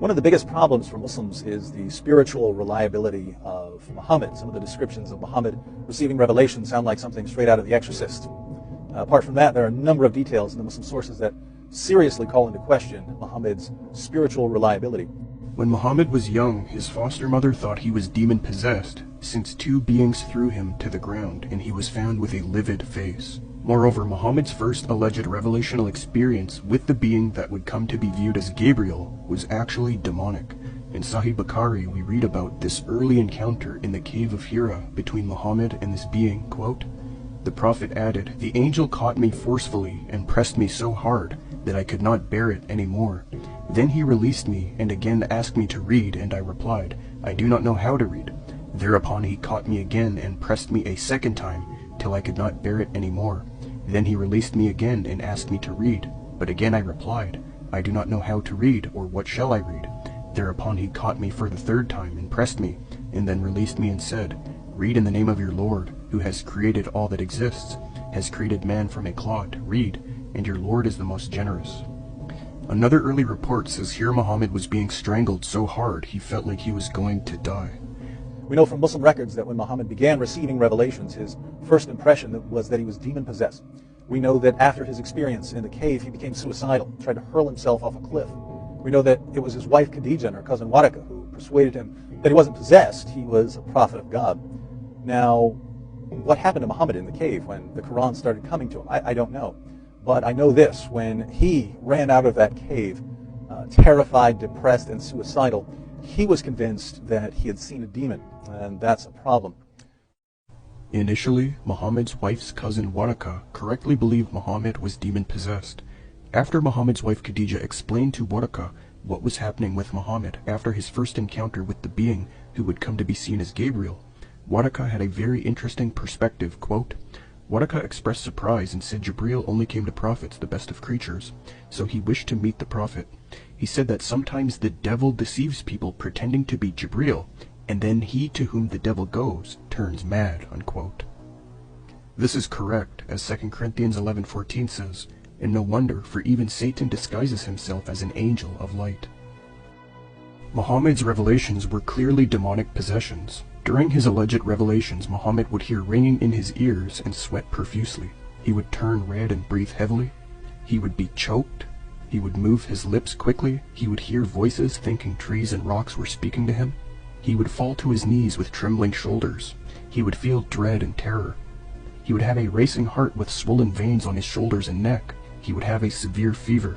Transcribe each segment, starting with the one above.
One of the biggest problems for Muslims is the spiritual reliability of Muhammad. Some of the descriptions of Muhammad receiving revelation sound like something straight out of The Exorcist. Apart from that, there are a number of details in the Muslim sources that seriously call into question Muhammad's spiritual reliability. When Muhammad was young, his foster mother thought he was demon-possessed, since two beings threw him to the ground and he was found with a livid face. Moreover, Muhammad's first alleged revelational experience with the being that would come to be viewed as Gabriel was actually demonic. In Sahih Bukhari, we read about this early encounter in the cave of Hira between Muhammad and this being, quote, "The Prophet added, 'The angel caught me forcefully and pressed me so hard that I could not bear it any more. Then he released me and again asked me to read, and I replied, I do not know how to read. Thereupon he caught me again and pressed me a second time till I could not bear it any more. Then he released me again and asked me to read, but again I replied, I do not know how to read, or what shall I read? Thereupon he caught me for the third time and pressed me, and then released me and said, Read in the name of your Lord, who has created all that exists, has created man from a clod. Read, and your Lord is the most generous.'" Another early report says here Muhammad was being strangled so hard he felt like he was going to die. We know from Muslim records that when Muhammad began receiving revelations, his first impression was that he was demon-possessed. We know that after his experience in the cave, he became suicidal, tried to hurl himself off a cliff. We know that it was his wife Khadija and her cousin Waraka who persuaded him that he wasn't possessed, he was a prophet of God. Now, what happened to Muhammad in the cave when the Quran started coming to him? I don't know. But I know this, when he ran out of that cave, terrified, depressed, and suicidal, he was convinced that he had seen a demon, and that's a problem. Initially, Muhammad's wife's cousin Waraka correctly believed Muhammad was demon-possessed. After Muhammad's wife Khadija explained to Waraka what was happening with Muhammad after his first encounter with the being who would come to be seen as Gabriel, Waraka had a very interesting perspective, quote, Waraka expressed surprise and said Jibreel only came to prophets, the best of creatures, so he wished to meet the prophet. He said that sometimes the devil deceives people pretending to be Jibreel, and then he to whom the devil goes turns mad, unquote. This is correct, as 2 Corinthians 11:14 says, and no wonder, for even Satan disguises himself as an angel of light. Muhammad's revelations were clearly demonic possessions. During his alleged revelations, Muhammad would hear ringing in his ears and sweat profusely. He would turn red and breathe heavily. He would be choked. He would move his lips quickly. He would hear voices thinking trees and rocks were speaking to him. He would fall to his knees with trembling shoulders. He would feel dread and terror. He would have a racing heart with swollen veins on his shoulders and neck. He would have a severe fever.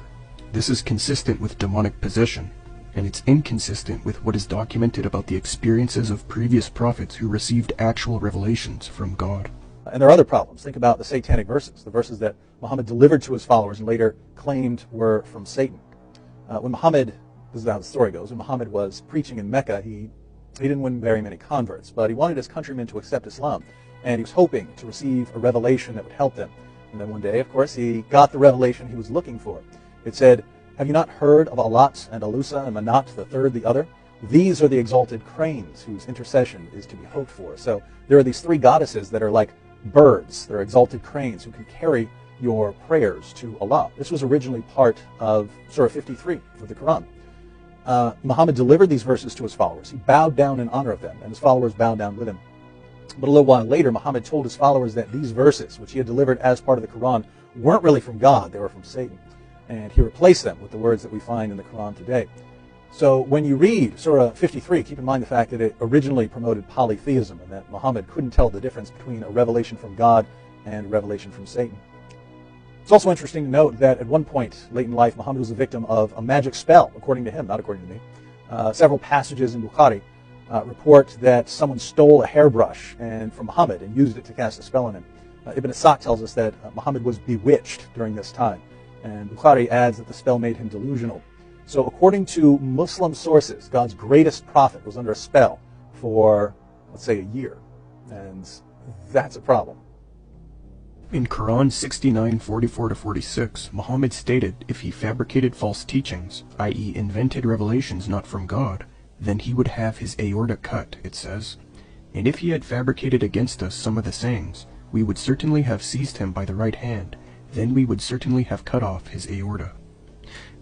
This is consistent with demonic possession, and it's inconsistent with what is documented about the experiences of previous prophets who received actual revelations from God. And there are other problems. Think about the satanic verses, the verses that Muhammad delivered to his followers and later claimed were from Satan. When Muhammad, this is how the story goes, when Muhammad was preaching in Mecca, he didn't win very many converts, but he wanted his countrymen to accept Islam, and he was hoping to receive a revelation that would help them. And then one day, of course, he got the revelation he was looking for. It said, "Have you not heard of Alat and Alusa and Manat, the third, the other? These are the exalted cranes whose intercession is to be hoped for." So there are these three goddesses that are like birds. They're exalted cranes who can carry your prayers to Allah. This was originally part of Surah 53 of the Quran. Muhammad delivered these verses to his followers. He bowed down in honor of them, and his followers bowed down with him. But a little while later, Muhammad told his followers that these verses, which he had delivered as part of the Quran, weren't really from God, they were from Satan. And he replaced them with the words that we find in the Quran today. So when you read Surah 53, keep in mind the fact that it originally promoted polytheism and that Muhammad couldn't tell the difference between a revelation from God and a revelation from Satan. It's also interesting to note that at one point late in life, Muhammad was a victim of a magic spell, according to him, not according to me. Several passages in Bukhari report that someone stole a hairbrush from Muhammad and used it to cast a spell on him. Ibn Ishaq tells us that Muhammad was bewitched during this time, and Bukhari adds that the spell made him delusional. So according to Muslim sources, God's greatest prophet was under a spell for, let's say, a year, and that's a problem. In Quran 69:44-46, Muhammad stated if he fabricated false teachings, i.e. invented revelations not from God, then he would have his aorta cut, it says. And if he had fabricated against us some of the sayings, we would certainly have seized him by the right hand, then we would certainly have cut off his aorta.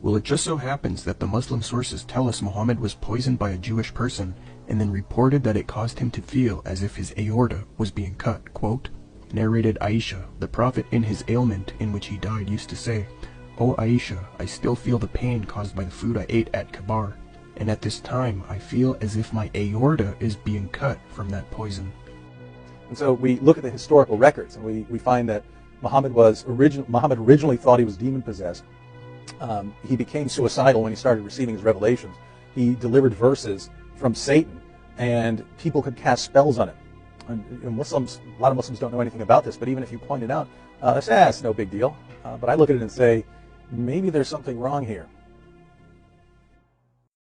Well, it just so happens that the Muslim sources tell us Muhammad was poisoned by a Jewish person and then reported that it caused him to feel as if his aorta was being cut. Quote, narrated Aisha, the Prophet in his ailment in which he died used to say, "O Aisha, I still feel the pain caused by the food I ate at Kabar, and at this time I feel as if my aorta is being cut from that poison." And so we look at the historical records, and we find that Muhammad originally thought he was demon-possessed. He became suicidal when he started receiving his revelations. He delivered verses from Satan, and people could cast spells on him. And Muslims, a lot of Muslims don't know anything about this, but even if you point it out, they say, it's no big deal. But I look at it and say, maybe there's something wrong here.